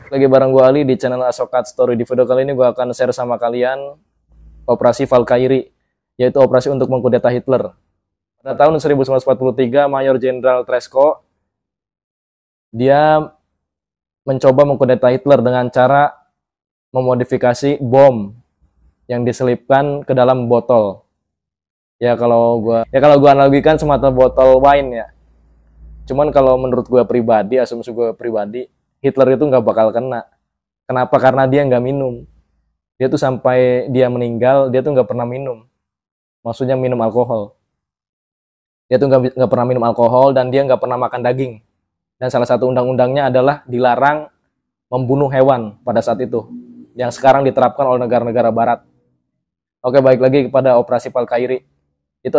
Lagi bareng gue Ali di channel Asokat Story. Di video kali ini gue akan share sama kalian operasi Valkyrie, yaitu operasi untuk mengkudeta Hitler. Pada tahun 1943, Mayor Jenderal Tresko dia mencoba mengkudeta Hitler dengan cara memodifikasi bom yang diselipkan ke dalam botol. Ya kalau gue analogikan semacam botol wine ya. Cuman kalau menurut gue pribadi, asumsi gue pribadi, Hitler itu nggak bakal kena. Kenapa? Karena dia nggak minum. Dia tuh sampai dia meninggal, dia tuh nggak pernah minum. Maksudnya minum alkohol. Dia tuh nggak pernah minum alkohol dan dia nggak pernah makan daging. Dan salah satu undang-undangnya adalah dilarang membunuh hewan pada saat itu, yang sekarang diterapkan oleh negara-negara Barat. Oke, balik lagi kepada operasi Valkyrie. Itu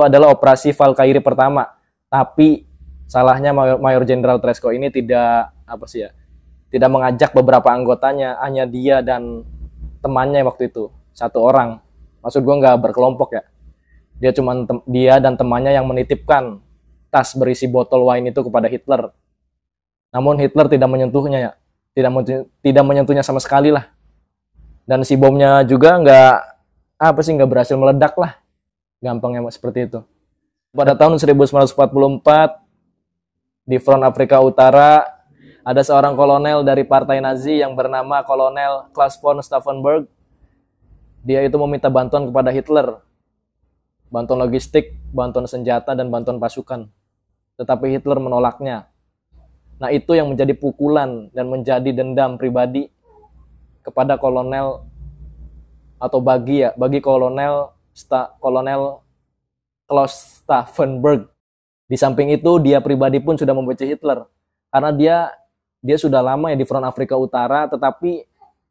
adalah operasi Valkyrie pertama. Tapi salahnya Mayor Jenderal Tresko ini tidak mengajak beberapa anggotanya, hanya dia dan temannya waktu itu, satu orang. Maksud gue nggak berkelompok ya. Dia dan temannya yang menitipkan tas berisi botol wine itu kepada Hitler. Namun Hitler tidak menyentuhnya ya, tidak menyentuhnya sama sekali lah. Dan si bomnya juga nggak berhasil meledak lah, gampangnya seperti itu. Pada tahun 1944 di front Afrika Utara ada seorang kolonel dari partai Nazi yang bernama Kolonel Klaus von Stauffenberg. Dia itu meminta bantuan kepada Hitler, bantuan logistik, bantuan senjata, dan bantuan pasukan. Tetapi Hitler menolaknya. Nah, itu yang menjadi pukulan dan menjadi dendam pribadi kepada kolonel atau bagi kolonel Klaus Stauffenberg. Di samping itu dia pribadi pun sudah membenci Hitler karena dia sudah lama ya di front Afrika Utara, tetapi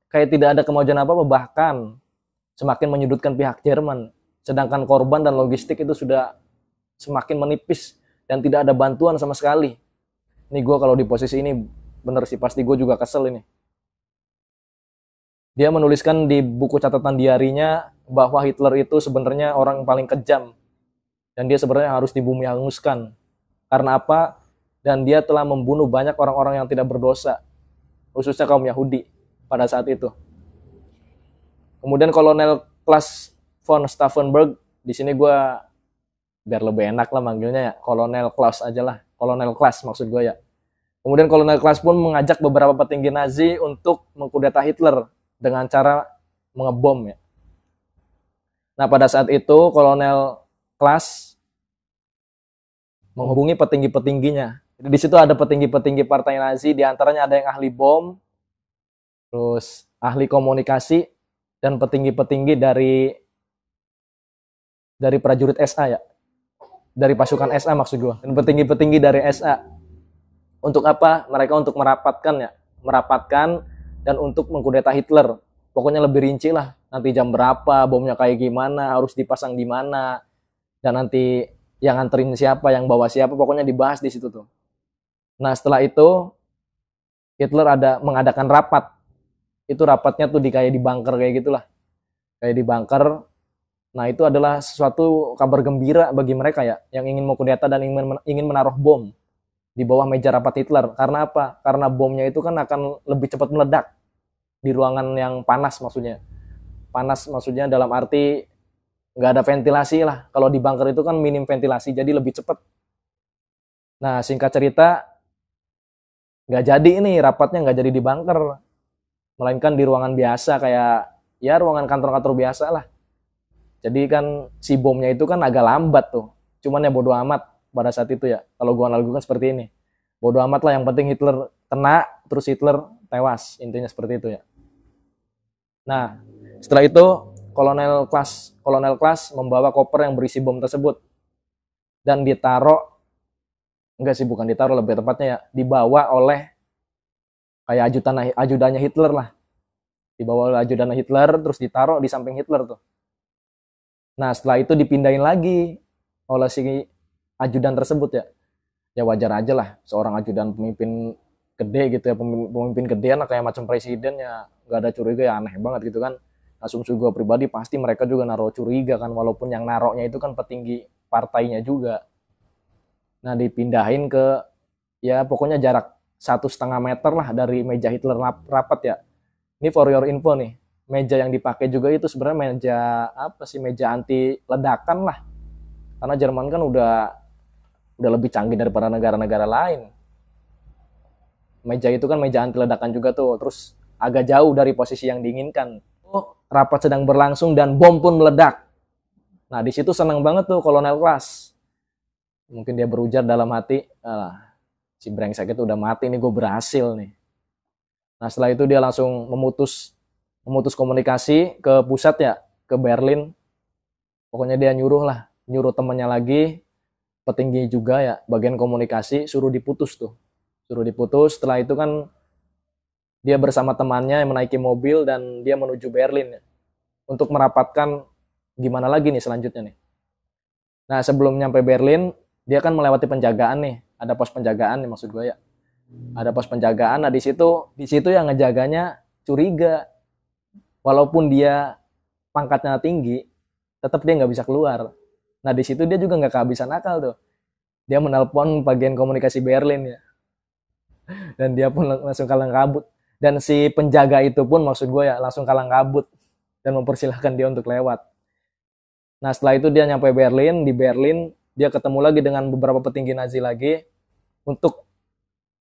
kayak tidak ada kemajuan apa-apa, bahkan semakin menyudutkan pihak Jerman. Sedangkan korban dan logistik itu sudah semakin menipis dan tidak ada bantuan sama sekali. Ini gue kalau di posisi ini bener sih, pasti gue juga kesel ini. Dia menuliskan di buku catatan diarinya bahwa Hitler itu sebenarnya orang paling kejam dan dia sebenarnya harus dibumi hanguskan. Karena apa? Dan dia telah membunuh banyak orang-orang yang tidak berdosa, khususnya kaum Yahudi pada saat itu. Kemudian Kolonel Klaus von Stauffenberg, di sini gue biar lebih enak lah manggilnya ya, Kolonel Klaus aja lah, Kolonel Klaus maksud gue ya. Kemudian Kolonel Klaus pun mengajak beberapa petinggi Nazi untuk mengkudeta Hitler dengan cara mengebom ya. Nah, pada saat itu Kolonel Klaus menghubungi petinggi-petingginya. Jadi di situ ada petinggi-petinggi partai Nazi, di antaranya ada yang ahli bom, terus ahli komunikasi, dan petinggi-petinggi dari prajurit SA ya. Dari pasukan SA maksud gue. Dan petinggi-petinggi dari SA. Untuk apa? Mereka untuk merapatkan dan untuk mengkudeta Hitler. Pokoknya lebih rinci lah. Nanti jam berapa, bomnya kayak gimana, harus dipasang di mana, dan nanti yang nganterin siapa, yang bawa siapa, pokoknya dibahas di situ tuh. Nah, setelah itu Hitler mengadakan rapat. Itu rapatnya tuh kayak di bunker kayak gitulah. Kayak di bunker. Nah, itu adalah sesuatu kabar gembira bagi mereka ya, yang ingin mengkudeta dan ingin menaruh bom di bawah meja rapat Hitler. Karena apa? Karena bomnya itu kan akan lebih cepat meledak di ruangan yang panas maksudnya. Panas maksudnya dalam arti nggak ada ventilasi lah. Kalau di bunker itu kan minim ventilasi, jadi lebih cepat. Nah, singkat cerita, nggak jadi ini, rapatnya nggak jadi di bunker. Melainkan di ruangan biasa, kayak ya ruangan kantor-kantor biasa lah. Jadi kan si bomnya itu kan agak lambat tuh. Cuman ya bodo amat pada saat itu ya. Kalau gua analogikan seperti ini. Bodo amat lah, yang penting Hitler kena, terus Hitler tewas. Intinya seperti itu ya. Nah, setelah itu Kolonel Klaus membawa koper yang berisi bom tersebut dan lebih tepatnya ya, dibawa oleh kayak ajudannya Hitler lah. Dibawa oleh ajudannya Hitler, terus ditaruh di samping Hitler tuh. Nah, setelah itu dipindahin lagi oleh si ajudan tersebut ya. Ya wajar aja lah, seorang ajudan pemimpin gede gitu ya, pemimpin gedean lah kayak macam presiden ya, nggak ada curiga ya, aneh banget gitu kan. Asumsi gue pribadi pasti mereka juga naruh curiga kan, walaupun yang naruhnya itu kan petinggi partainya juga. Nah, dipindahin ke, ya pokoknya jarak 1,5 meter lah dari meja Hitler rapat ya. Ini for your info nih. Meja yang dipakai juga itu sebenarnya meja apa sih? Meja anti ledakan lah. Karena Jerman kan udah lebih canggih daripada negara-negara lain. Meja itu kan meja anti ledakan juga tuh. Terus agak jauh dari posisi yang diinginkan. Rapat sedang berlangsung dan bom pun meledak. Nah, di situ senang banget tuh Kolonel Klaas. Mungkin dia berujar dalam hati, si brengsek itu udah mati nih, gue berhasil nih. Nah, setelah itu dia langsung memutus komunikasi ke pusat ya, ke Berlin. Pokoknya dia nyuruh temannya lagi, petinggi juga ya, bagian komunikasi, suruh diputus tuh. Suruh diputus, setelah itu kan dia bersama temannya yang menaiki mobil dan dia menuju Berlin ya, untuk merapatkan gimana lagi nih selanjutnya nih. Nah, sebelum nyampe Berlin, dia kan melewati penjagaan nih. Ada pos penjagaan nih maksud gue ya. Ada pos penjagaan. Nah, di situ yang ngejaganya curiga. Walaupun dia pangkatnya tinggi, tetap dia nggak bisa keluar. Nah, di situ dia juga nggak kehabisan akal tuh. Dia menelpon bagian komunikasi Berlin ya. Dan dia pun langsung kalang kabut. Dan si penjaga itu pun maksud gue ya langsung kalang kabut dan mempersilahkan dia untuk lewat. Nah, setelah itu dia nyampe Berlin. Di Berlin dia ketemu lagi dengan beberapa petinggi Nazi lagi untuk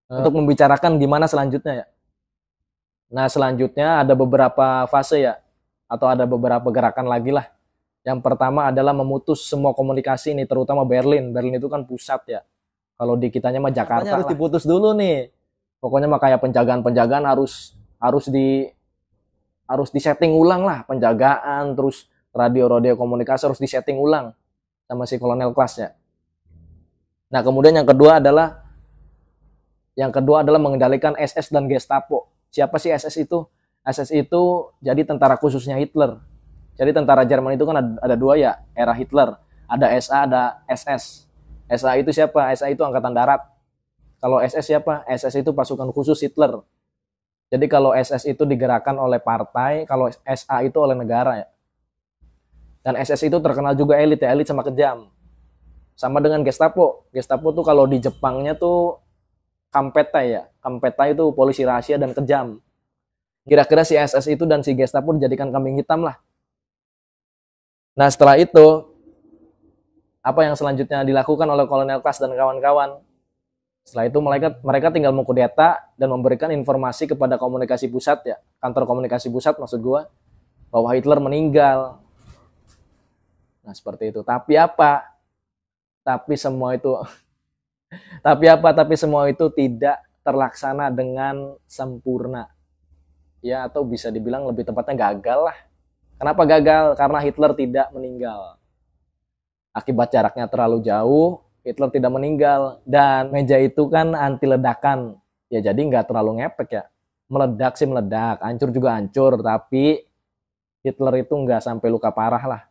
membicarakan gimana selanjutnya ya. Nah, selanjutnya ada beberapa fase ya, atau ada beberapa gerakan lagi lah. Yang pertama adalah memutus semua komunikasi ini, terutama Berlin. Berlin itu kan pusat ya. Kalau di kitanya mah Jakarta harus diputus dulu nih. Pokoknya mah kayak penjagaan harus disetting ulang lah, penjagaan, terus radio komunikasi harus disetting ulang sama si Kolonel Klaas ya. Nah, kemudian yang kedua adalah mengendalikan SS dan Gestapo. Siapa sih SS itu? SS itu jadi tentara khususnya Hitler. Jadi tentara Jerman itu kan ada dua ya, era Hitler. Ada SA, ada SS. SA itu siapa? SA itu angkatan darat. Kalau SS siapa? SS itu pasukan khusus Hitler. Jadi kalau SS itu digerakkan oleh partai, kalau SA itu oleh negara ya. Dan SS itu terkenal juga elit ya, elit sama kejam. Sama dengan Gestapo. Gestapo tuh kalau di Jepangnya tuh Kampetai ya. Kampetai itu polisi rahasia dan kejam. Kira-kira si SS itu dan si Gestapo dijadikan kambing hitam lah. Nah, setelah itu apa yang selanjutnya dilakukan oleh Kolonel Klaas dan kawan-kawan? Setelah itu mereka tinggal mengkudeta dan memberikan informasi kepada komunikasi pusat ya, kantor komunikasi pusat maksud gua, bahwa Hitler meninggal. Nah, seperti itu. Tapi apa? Tapi semua itu tidak terlaksana dengan sempurna. Ya, atau bisa dibilang lebih tepatnya gagal lah. Kenapa gagal? Karena Hitler tidak meninggal. Akibat jaraknya terlalu jauh, Hitler tidak meninggal. Dan meja itu kan anti ledakan. Ya jadi nggak terlalu ngepek ya. Meledak sih meledak, hancur juga hancur. Tapi Hitler itu nggak sampai luka parah lah.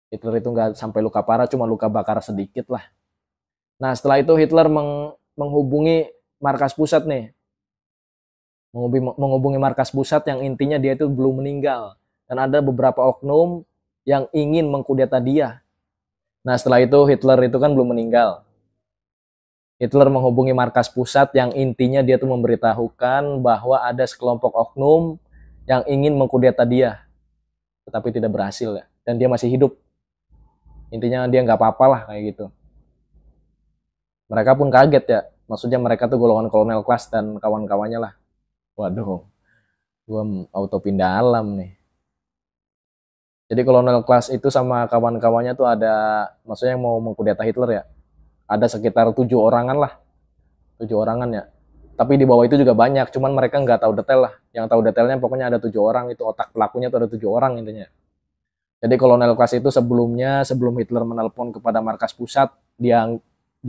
Hitler itu nggak sampai luka parah, cuma luka bakar sedikit lah. Nah, setelah itu Hitler menghubungi markas pusat nih. Menghubungi markas pusat yang intinya dia itu belum meninggal. Dan ada beberapa oknum yang ingin mengkudeta dia. Nah, setelah itu Hitler itu kan belum meninggal. Hitler menghubungi markas pusat yang intinya dia tuh memberitahukan bahwa ada sekelompok oknum yang ingin mengkudeta dia. Tetapi tidak berhasil ya. Dan dia masih hidup. Intinya dia nggak apa-apa lah kayak gitu. Mereka pun kaget ya. Maksudnya mereka tuh golongan Kolonel Klaas dan kawan-kawannya lah. Waduh, gua auto pindah alam nih. Jadi Kolonel Klaas itu sama kawan-kawannya tuh ada, maksudnya yang mau mengkudeta Hitler ya. Ada sekitar 7 orangan lah. 7 orangan ya. Tapi di bawah itu juga banyak, cuman mereka nggak tahu detail lah. Yang tahu detailnya pokoknya ada 7 orang, itu otak pelakunya tuh ada 7 orang intinya. Jadi Kolonel Klaas itu sebelum Hitler menelpon kepada markas pusat, dia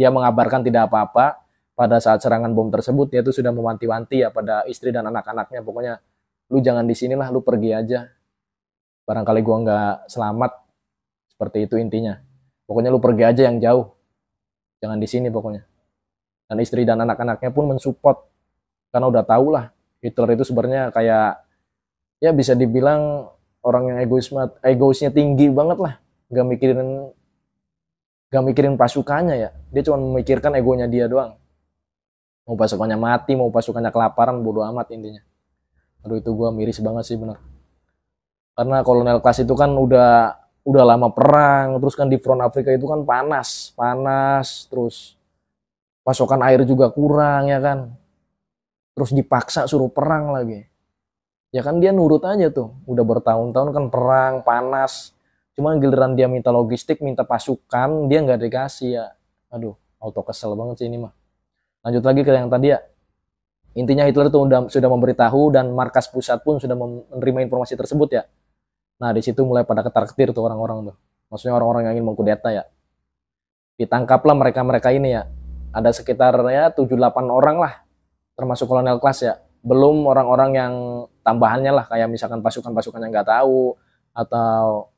mengabarkan tidak apa-apa. Pada saat serangan bom tersebut, dia tuh sudah mewanti-wanti ya pada istri dan anak-anaknya. Pokoknya, lu jangan di sini lah, lu pergi aja. Barangkali gua nggak selamat. Seperti itu intinya. Pokoknya lu pergi aja yang jauh. Jangan di sini pokoknya. Dan istri dan anak-anaknya pun mensupport. Karena udah tahu lah, Hitler itu sebenarnya kayak, ya bisa dibilang orang yang egoisnya tinggi banget lah. Gak gak mikirin pasukannya ya, dia cuma memikirkan egonya dia doang. Mau pasukannya mati, mau pasukannya kelaparan, bodo amat intinya. Aduh itu gue miris banget sih bener. Karena kolonel Clash itu kan udah lama perang, terus kan di front Afrika itu kan panas, terus pasokan air juga kurang ya kan. Terus dipaksa suruh perang lagi. Ya kan dia nurut aja tuh, udah bertahun-tahun kan perang, panas. Cuman giliran dia minta logistik, minta pasukan, dia nggak dikasih ya. Aduh, auto kesel banget sih ini mah. Lanjut lagi ke yang tadi ya. Intinya Hitler tuh sudah memberitahu dan markas pusat pun sudah menerima informasi tersebut ya. Nah, di situ mulai pada ketar-ketir tuh orang-orang tuh. Maksudnya orang-orang yang ingin mengkudeta ya. Ditangkaplah mereka-mereka ini ya. Ada sekitar ya 7-8 orang lah. Termasuk kolonel Clash ya. Belum orang-orang yang tambahannya lah. Kayak misalkan pasukan-pasukan yang nggak tahu. Atau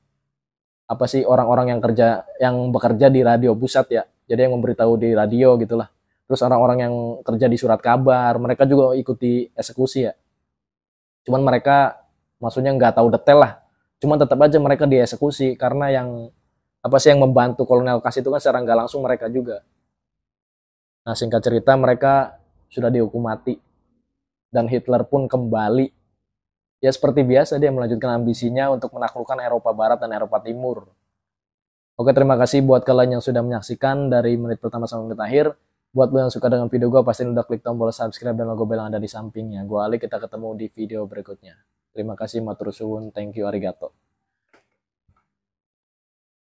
apa sih orang-orang yang bekerja di radio pusat ya. Jadi yang memberitahu di radio gitulah. Terus orang-orang yang kerja di surat kabar. Mereka juga ikuti eksekusi ya. Cuman mereka maksudnya nggak tahu detail lah. Cuman tetap aja mereka dieksekusi karena yang membantu kolonel Clash itu kan secara nggak langsung mereka juga. Nah singkat cerita mereka sudah dihukum mati dan Hitler pun kembali ya seperti biasa dia melanjutkan ambisinya untuk menaklukkan Eropa Barat dan Eropa Timur. Oke, terima kasih buat kalian yang sudah menyaksikan dari menit pertama sampai menit akhir. Buat lo yang suka dengan video gue, pastiin udah klik tombol subscribe dan logo bel yang ada di sampingnya. Gue Ali, kita ketemu di video berikutnya. Terima kasih, matur suwun, thank you, arigato.